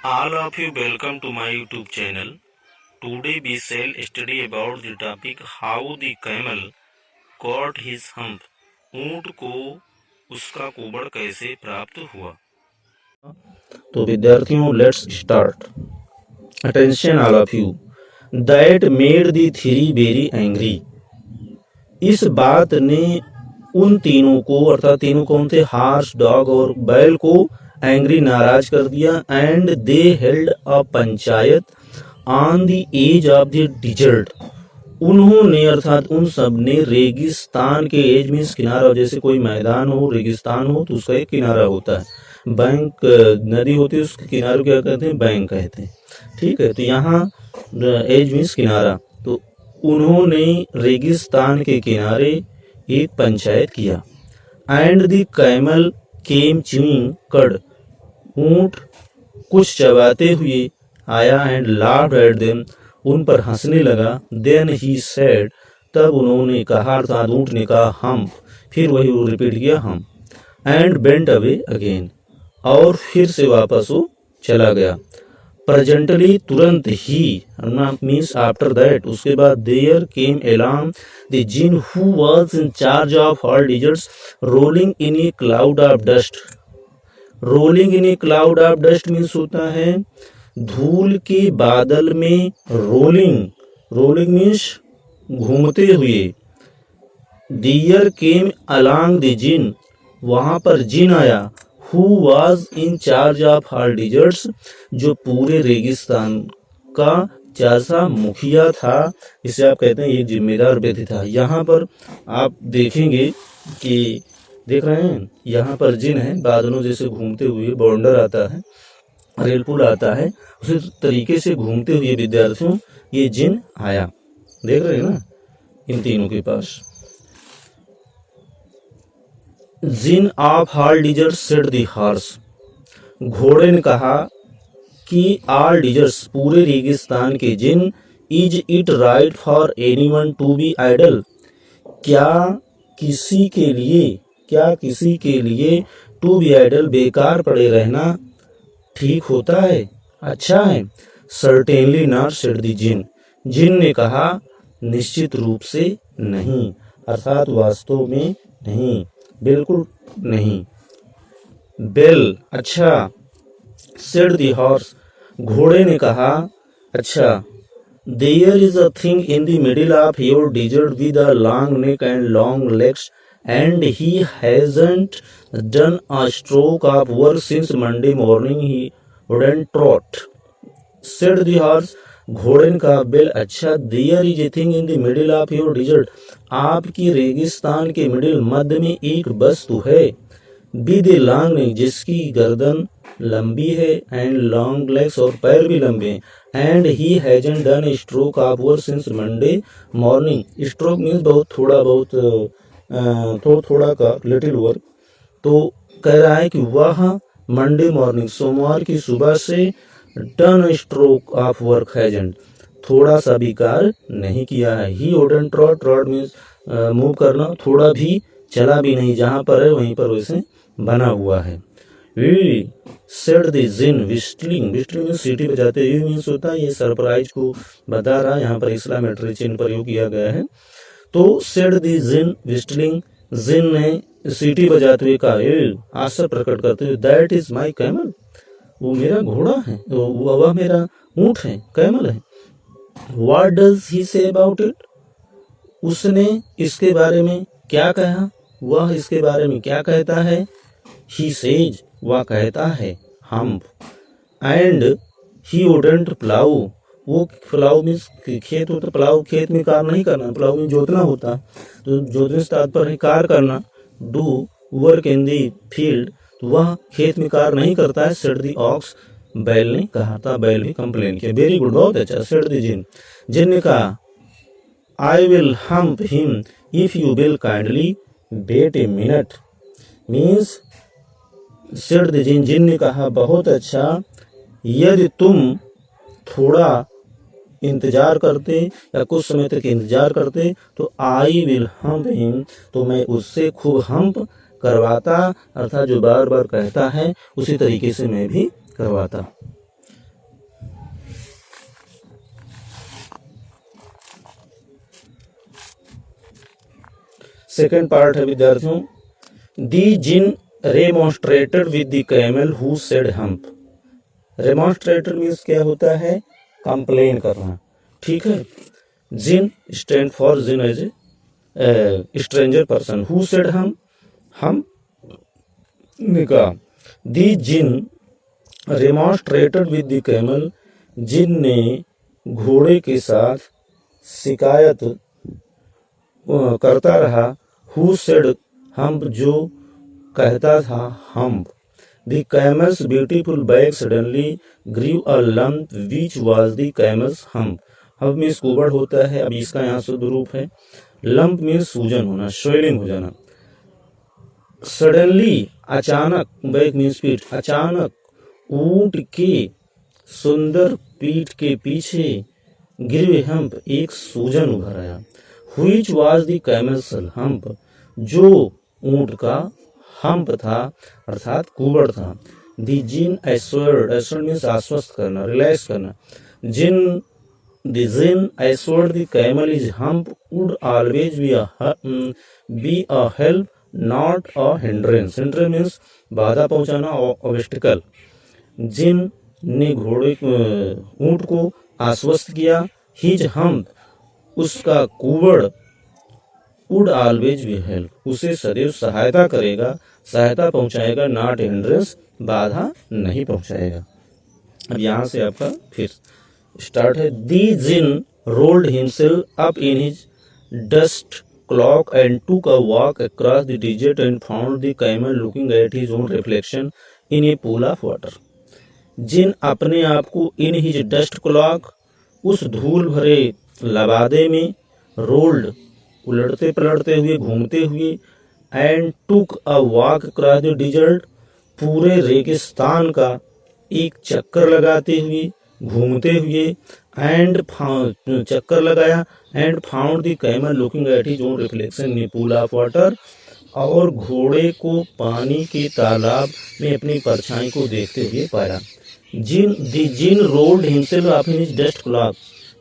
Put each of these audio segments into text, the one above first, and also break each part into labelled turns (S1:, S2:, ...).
S1: All of you welcome to my YouTube channel. Today we shall study about the topic how the camel got his hump. ऊंट को उसका कुबड़ कैसे प्राप्त हुआ। तो विद्यार्थियों let's start. Attention all of you. That made the three very angry. इस बात ने उन तीनों को अर्थात तीनों कौन थे, हार्स, डॉग और बैल को एंग्री नाराज कर दिया। And they held a panchayat on the edge of the desert. उन्होंने अर्थात उन सब ने रेगिस्तान के एज मीन्स किनारा, जैसे कोई मैदान हो, रेगिस्तान हो तो उसका एक किनारा होता है। बैंक नदी होती है उसके किनारे क्या कहते हैं, बैंक कहते हैं। ठीक है, तो यहाँ एज मीन्स किनारा। तो उन्होंने रेगिस्तान के किनारे एक पंचायत किया। And the camel came chewing कड। ऊंट कुछ चबाते हुए आया। एंड लाफ्ड एट देम, उन पर हंसने लगा। देन ही सेड, तब उन्होंने कहा अर्थात ऊंट ने कहा हम, फिर वही वो रिपीट किया हम। एंड बेंट अवे अगेन, और फिर से वापस वो चला गया। प्रेजेंटली, तुरंत ही मीन्स आफ्टर दैट, उसके बाद there came along the jinn who was in charge of all deserts rolling in a cloud of dust. Rolling in a cloud of dust means होता है धूल के बादल में रोलिंग। रोलिंग मीन्स घूमते हुए। There came along the jinn, वहां पर जिन आया। Who was in charge of all deserts, जो पूरे रेगिस्तान का चाचा मुखिया था। इसे आप कहते हैं एक जिम्मेदार व्यक्ति था। यहाँ पर आप देखेंगे कि देख रहे हैं यहाँ पर जिन है, बादलों जैसे घूमते हुए बॉन्डर आता है, रेल पुल आता है, उसी तरीके से घूमते हुए विद्यार्थियों ये जिन आया। देख रहे हैं ना इन तीनों के पास। Djinn of all deserts said the horse, घोड़े ने कहा कि ऑल डिजर्ट्स पूरे रेगिस्तान के जिन, is it right for anyone to be idle, क्या किसी के लिए टू बी आइडल बेकार पड़े रहना ठीक होता है, अच्छा है। Certainly not said the Djinn, जिन ने कहा निश्चित रूप से नहीं, अर्थात वास्तव में नहीं, बिल्कुल नहीं। बेल, अच्छा। सेड द हॉर्स, घोड़े ने कहा अच्छा। There is a thing in the middle of your desert with a long neck and long legs and he hasn't done a stroke of work since Monday morning he wouldn't trot, said the horse, घोड़े ने कहा। Well, अच्छा। There is a thing in the middle of your desert, आपकी रेगिस्तान के middle मध्य में एक वस्तु है। विद ए लॉन्ग नेक, जिसकी गर्दन लंबी है, एंड लॉन्ग लेग्स और पैर भी लंबे हैं। And he hasn't done A stroke of work since Monday morning. Stroke means बहुत थोड़ा बहुत थोड़ा का लिटिल वर्क। तो कह रहा है कि वह मंडे मॉर्निंग सोमवार की सुबह से done stroke of work hasn't थोड़ा सा भी कार्य नहीं किया है। ही wouldn't trout, trout means move करना, थोड़ा भी चला भी नहीं, जहां पर है वहीं पर वैसे बना हुआ है। We said the Djinn whistling, whistling means सीटी बजाते हुए मीन्स होता है ये सरप्राइज को बता रहा है। यहाँ पर एक्सक्लेमेटरी चिन्ह प्रयोग किया गया है। तो सेड द जिन विस्टलिंग, जिन ने सीटी बजाते हुए कहा, आशा प्रकट करते हुए, दैट इज माई कैमल, वो मेरा घोड़ा है, वह मेरा ऊंट है, कैमल है। What does he say about it, उसने इसके बारे में क्या कहा, वह इसके बारे में क्या कहता है। ही सेज, वह कहता है hump. And he wouldn't plough, वो प्लाउ मीन्स खेत होता, प्लाउ खेत में कार्य नहीं करना, प्लाउ में जोतना होता, तो जोतने से तात्पर्य है कार्य करना। Do work in the field, तो वह खेत में कार्य नहीं करता है। सेड दी ऑक्स, बैल ने कहा था, बैल भी कंप्लेन किया। वेरी गुड, बहुत अच्छा। सेड दी जिन, जिन ने कहा I will hump him if you will kindly wait a minute, means said the Djinn, जिन ने कहा बहुत अच्छा, यदि तुम थोड़ा इंतजार करते या कुछ समय तक इंतजार करते तो आई विल हम्प हिम, तो मैं उससे खूब हम्प करवाता, अर्थात जो बार बार कहता है उसी तरीके से मैं भी करवाता। सेकेंड पार्ट है विद्यार्थियों, the Djinn remonstrated with the camel who said hump. Remonstrated means क्या होता है, कंप्लेन करना, ठीक है। Djinn stand for Djinn as a stranger person, who said हम ने कहा। The Djinn remonstrated with the camel, जिन ने घोड़े के साथ शिकायत करता रहा। हु सेड हम्प, जो कहता था hump. The camel's beautiful back suddenly grew a lump which was the camel's hump. Hump means कुबड़ होता है, अब इसका यहाँ शुद्ध रूप है। लम्प मीन्स सूजन होना, स्वेलिंग हो जाना। सडनली अचानक, बैक मीन्स पीठ, अचानक ऊंट के सुंदर पीठ के पीछे गिरवे हम्प, एक सूजन उभर आया। Which was the camel's hump, जो ऊंट का हम्प था अर्थात कुबड़ था। The Djinn assured, assured means आश्वस्त करना, रिलैक्स करना। Djinn the Djinn assured the camel is hump would always be a help not a hindrance. Hindrance means बाधा पहुंचाना, ऑब्स्टिकल। जिन ने घोड़े ऊंट को आश्वस्त किया, हिज हम्प, उसका कुबड़, वुड ऑलवेज बी हेल्प, उसे सदैव सहायता करेगा, सहायता पहुंचाएगा, नॉट हिंड्रेंस, बाधा नहीं पहुंचाएगा। अब यहाँ से आपका फिर स्टार्ट है। The Djinn rolled himself up in his dust cloak and took a walk across the desert and found the camel looking at his own reflection in a pool of water. जिन अपने आप को इन his dust clock, उस धूल भरे लबादे में, rolled उलटते पलटते हुए, घूमते हुए, and took a walk across the dessert, पूरे रेगिस्तान का एक चक्कर लगाते हुए, घूमते हुए, एंड चक्कर लगाया, and found the camel looking at his own reflection in pool of water, और घोड़े को पानी के तालाब में अपनी परछाई को देखते हुए पाया। Djinn rolled himself up in his dust cloak,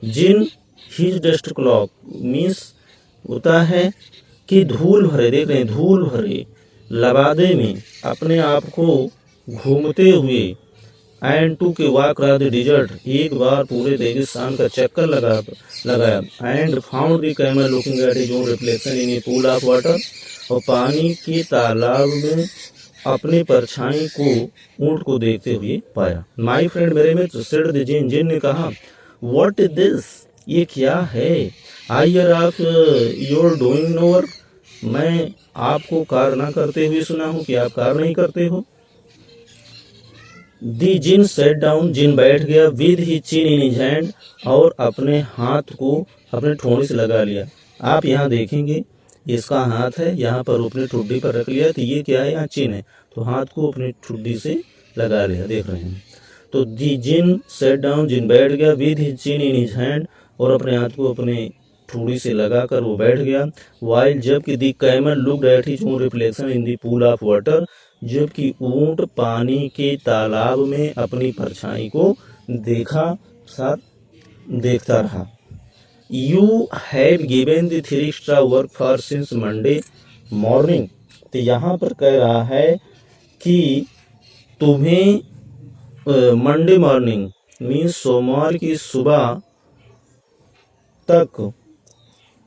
S1: Djinn his dust cloak means होता है कि धूल भरे, देख रहे हैं, धूल भरे लबादे में अपने आप को घूमते हुए, एंड टू के वॉक अक्रॉस द डिजर्ट, एक बार पूरे रेगिस्तान का चक्कर लगाया, and found the camel looking at his own reflection in A pool of water, और पानी के तालाब में अपने परछाई को, ऊंट को देखते हुए पाया। माय फ्रेंड, मेरे मित्र, सेड द जिन, जिन ने कहा, व्हाट इज दिस, ये क्या है। I hear of your doing no work, मैं आपको कार्य ना करते हुए सुना हूं कि आप कार्य नहीं करते हो। दी जिन सेट डाउन, जिन बैठ गया, with he chin in his hand, और अपने हाथ को अपने ठोड़ी से लगा लिया। आप यहाँ देखेंगे, इसका हाथ है, यहाँ पर अपनी ठुड्डी पर रख लिया, तो ये क्या है, यहाँ चिन है, तो हाथ को अपनी ठुड्डी से लगा लिया, देख रहे हैं। तो दी जिन सेट डाउन, जिन बैठ गया, with he chin in his hand, और अपने हाथ को अपने ठुड़ी से लगाकर वो बैठ गया। वाइल, जबकि the camel looked at his own reflection in the pool of water, जबकि ऊंट पानी के तालाब में अपनी परछाई को देखता रहा। You have given the 3 star work for since Monday morning, तो यहाँ पर कह रहा है कि तुम्हें मंडे मॉर्निंग मीन्स सोमवार की सुबह तक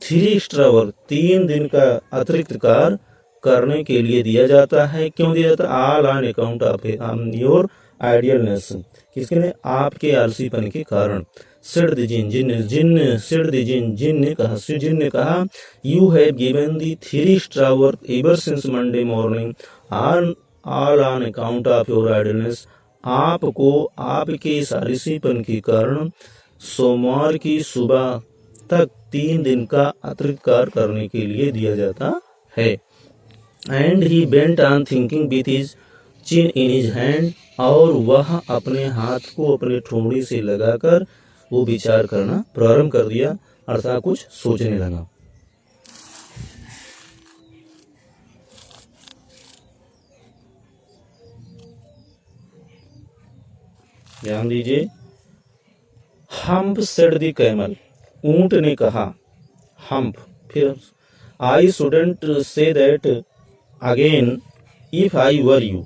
S1: 3 एक्स्ट्रा वर्क, 3 दिन का अतिरिक्त कार्य करने के लिए दिया जाता है। क्यों दिया जाता है? All on account of your idleness, किसके लिए? आपके आलसीपन के कारण। Said the Djinn, said the जिन ने कहा, you have given the 3 extra work ever since Monday morning all on account of your idleness, आपको आपके इस आलसीपन के कारण सोमवार की सुबह तक 3 दिन का अतिरिक्त कार्य करने के लिए दिया जाता है। And he bent on thinking with his chin in his hand, और वह अपने हाथ को अपने ठोड़ी से लगाकर वो विचार करना प्रारंभ कर दिया, अर्थात कुछ सोचने लगा। ध्यान दीजिए, हम्प सेड द कैमल, ऊंट ने कहा, हम्प, फिर I shouldn't say that again if I were you.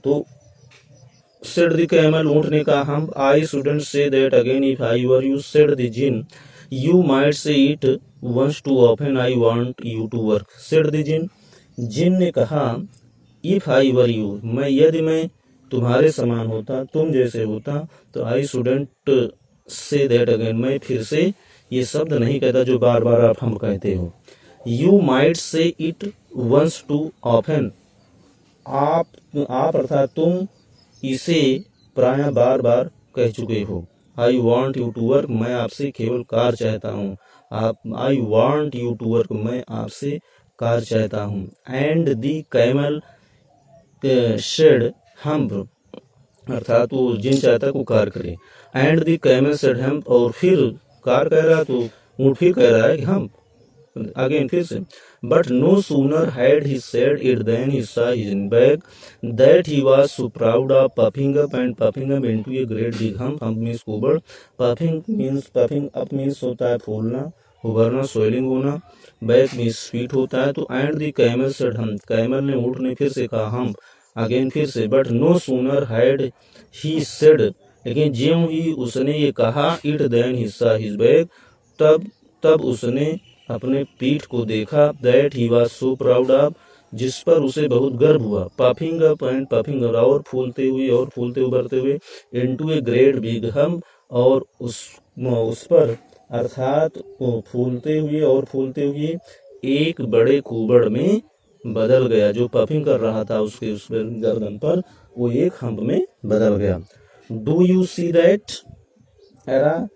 S1: तो सेड द कैमल, ऊंट ने कहा हम, I shouldn't say that again if I were you. Said the Djinn, you might say it once too often, I want you to work. Said the Djinn, जिन ने कहा if I were you, मैं यदि मैं तुम्हारे समान होता, तुम जैसे होता, तो आई शुडेंट से दैट अगेन, मैं फिर से ये शब्द नहीं कहता जो बार बार आप हम कहते हो। You might say it once too often, आप अर्थात तुम इसे प्राय बार बार कह चुके हो। I want you to work, मैं आपसे केवल कार चाहता हूँ। आप, I want you to work, मैं आपसे कार चाहता हूँ। And the camel shed hump, अर्थात वो जिन चाहता को कार करे। And the camel shed hump, और फिर कार कह रहा तो ऊँट फिर कह रहा है कि हम अगेन फिर से। But no sooner had he said it then he saw his bag that he was so proud of puffing up into a great big hump. Hump means कुबड़, puffing up means होता है फूलना, उभरना, swelling होना, back means sweet होता है। तो and the camel said हम, camel ने, ऊँट ने फिर से कहा हम अगेन फिर से। But no sooner had he said, लेकिन ज्यों ही उसने ये कहा, it then he saw his bag, तब उसने अपने पीठ को देखा। That he was so proud of, जिस पर उसे बहुत गर्व हुआ। पफिंग अप एंड पफिंग, और फूलते हुए और फूलते उभरते हुए। Into a great big hump, और उस पर अर्थात फूलते हुए और फूलते हुए एक बड़े कुबड़ में बदल गया। जो पफिंग कर रहा था उसके उस गर्दन पर, वो एक हम्प में बदल गया। Do you see that, era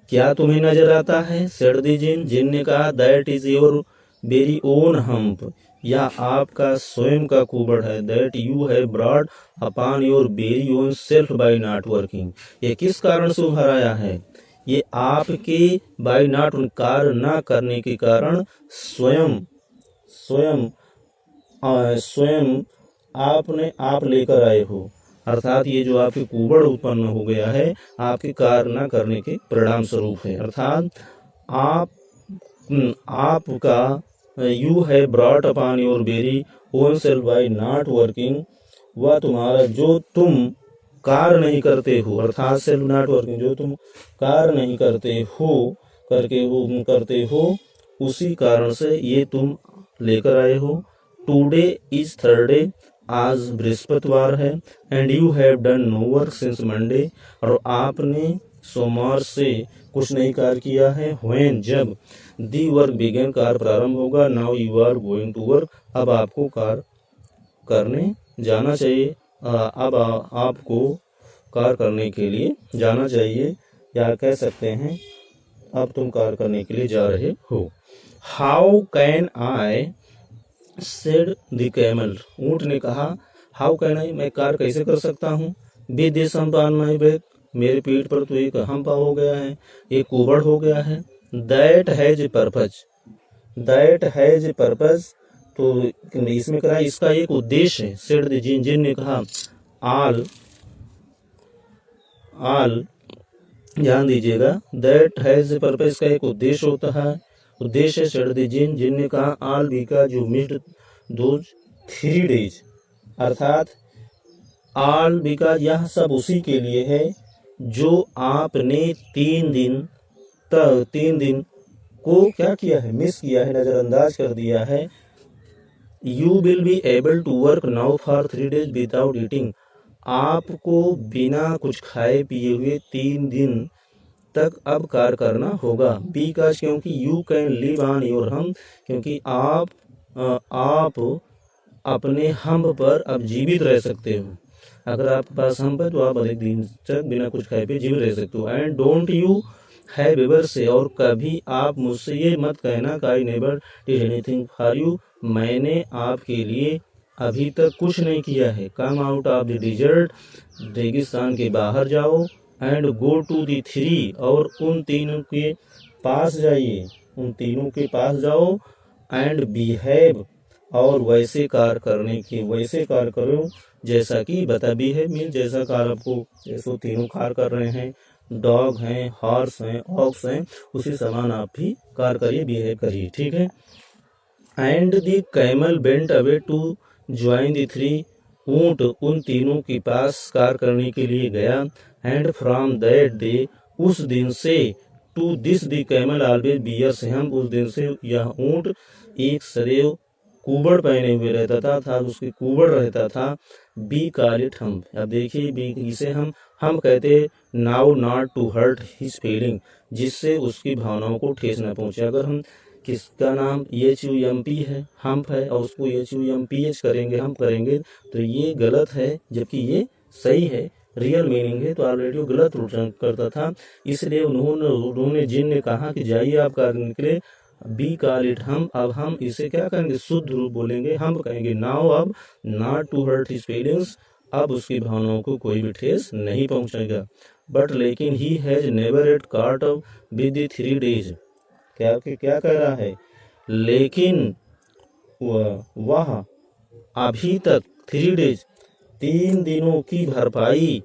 S1: क्या तुम्हें नजर आता है? सेड द जिन, जिन ने कहा, that is your very own hump, या आपका स्वयं का कुबड़ है। That you have brought upon your very own self by not working, ये किस कारण से उभर आया है? ये आपके बाय नॉट, कार्य न करने के कारण स्वयं आप लेकर आए हो। अर्थात ये जो आपके कुबड़ उत्पन्न हो गया है, आपके कार्य न करने के परिणाम स्वरूप है। अर्थात आपका you have brought upon your very own self by not working, वह तुम्हारा जो तुम कार्य नहीं करते हो, अर्थात सेल्फ नॉट वर्किंग, जो तुम कार्य नहीं करते हो उसी कारण से ये तुम लेकर आए हो। टुडे इज थर्सडे, आज बृहस्पतिवार है। And you have done no work since Monday, और आपने सोमवार से कुछ नहीं कार्य किया है। व्हेन, जब, दी वर्क बिगेन, कार्य प्रारंभ होगा। Now you are going to work, अब आपको कार्य करने जाना चाहिए। अब आपको कार्य करने के लिए जाना चाहिए, या कह सकते हैं अब तुम कार्य करने के लिए जा रहे हो। How can I, said the camel, ऊँट ने कहा, हाउ कैन आई, मैं कार्य कैसे कर सकता हूँ। With this hump on my back, मेरे पीठ पर तो एक हम्प हो गया है, एक कुबड़ हो गया है। दैट हैज ए पर्पज, तो इसमें कहा इसका एक उद्देश्य है। सेड द जिन, जिन ने कहा, आल ध्यान दीजिएगा, दैट हैज ए पर्पज, इसका एक उद्देश्य होता है। उद्देश्य सेड द जिन, जिन ने कहा, all because you missed those 3 days, अर्थात आल बिकॉज़, यह सब उसी के लिए है जो आपने 3 दिन को क्या किया है, मिस किया है, नजरअंदाज कर दिया है। You will be able to work now for 3 days without eating, आपको बिना कुछ खाए पिए हुए 3 दिन तक अब कार्य करना होगा। बिकॉज, क्योंकि you can live on your hump, क्योंकि आप अपने हम्प पर अब जीवित रह सकते हो। अगर आपके पास हम्प है तो आप अधिक दिन तक बिना कुछ खाए पिए जीवित रह सकते हो। And don't you have ever से, और कभी आप मुझसे ये मत कहना, I never did anything for you, मैंने आपके लिए अभी तक कुछ नहीं किया है। Come out of the dessert, रेगिस्तान के बाहर जाओ। एंड गो टू दी 3, और उन तीनों के पास जाओ। एंड बिहेव, और वैसे कार्य करो जैसा कि बता भी है, मीन जैसा कार्य आपको, जैसे तीनों कार्य कर रहे हैं, डॉग हैं, हॉर्स हैं, ऑक्स हैं, उसी समान आप भी कार्य करिए, बिहेव करिए, ठीक है। And the camel bent away to join the three. ऊंट उन तीनों के पास कार करने के लिए गया। एंड फ्रॉम दैट डे, उस दिन से, to this the camel always bears him, उस दिन से यह ऊंट एक सदैव कुबड़ पहने हुए रहता था उसकी कुबड़ रहता था। बी कॉल इट हम। अब देखिए बी इसे हम कहते हैं now not to hurt his feeling, जिससे उसकी भावनाओं को ठेस न पहुंचे। अगर हम किसका नाम HUMP है, हम्प है, और उसको HUMPH करेंगे, हम करेंगे, तो ये गलत है, जबकि ये सही है, रियल मीनिंग है। तो ऑलरेडी वो गलत रूप करता था, इसलिए उन्होंने जिन ने कहा कि जाइए आप कार निकले। बी कॉल इट हम, अब हम इसे क्या करेंगे, शुद्ध रूप बोलेंगे, हम कहेंगे नाउ, अब not to hurt his feelings, अब उसकी भावनाओं को कोई भी ठेस नहीं पहुंचेगा। बट लेकिन he has never ate cart off with the 3 days। क्या कह रहा है, लेकिन वह अभी तक 3 days 3 दिनों की भरपाई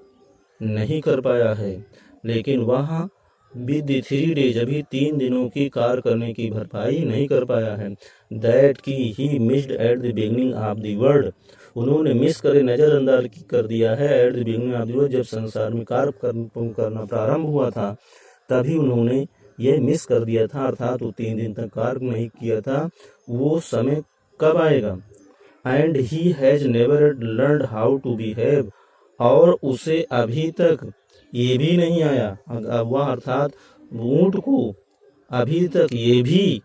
S1: नहीं कर पाया है। लेकिन वह विद 3 days अभी 3 दिनों की कार करने की भरपाई नहीं कर पाया है। दैट की he missed at the beginning of the world, उन्होंने मिस करे, नज़रअंदाज कर दिया है, at the beginning of the world, जब संसार में कार करना प्रारंभ हुआ था तभी उन्होंने यह मिस कर दिया था, अर्थात वो 3 दिन तक कार्य नहीं किया था। वो समय कब आएगा। And he has never learned how to behave, और उसे अभी तक ये भी नहीं आया, वह अर्थात ऊंट को अभी तक ये भी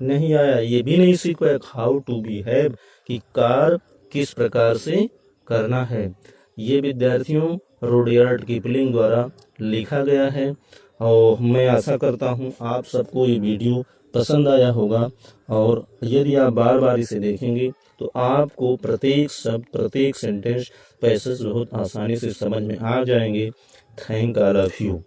S1: नहीं आया, ये भी नहीं सीख पाया हाउ टू बिहेव, कि कार किस प्रकार से करना है। ये विद्यार्थियों रुडयार्ड किपलिंग द्वारा लिखा गया है, और मैं आशा करता हूँ आप सबको ये वीडियो पसंद आया होगा। और यदि आप बार बार इसे देखेंगे तो आपको प्रत्येक शब्द, प्रत्येक सेंटेंस, पैसेज बहुत आसानी से समझ में आ जाएंगे। Thank all of you.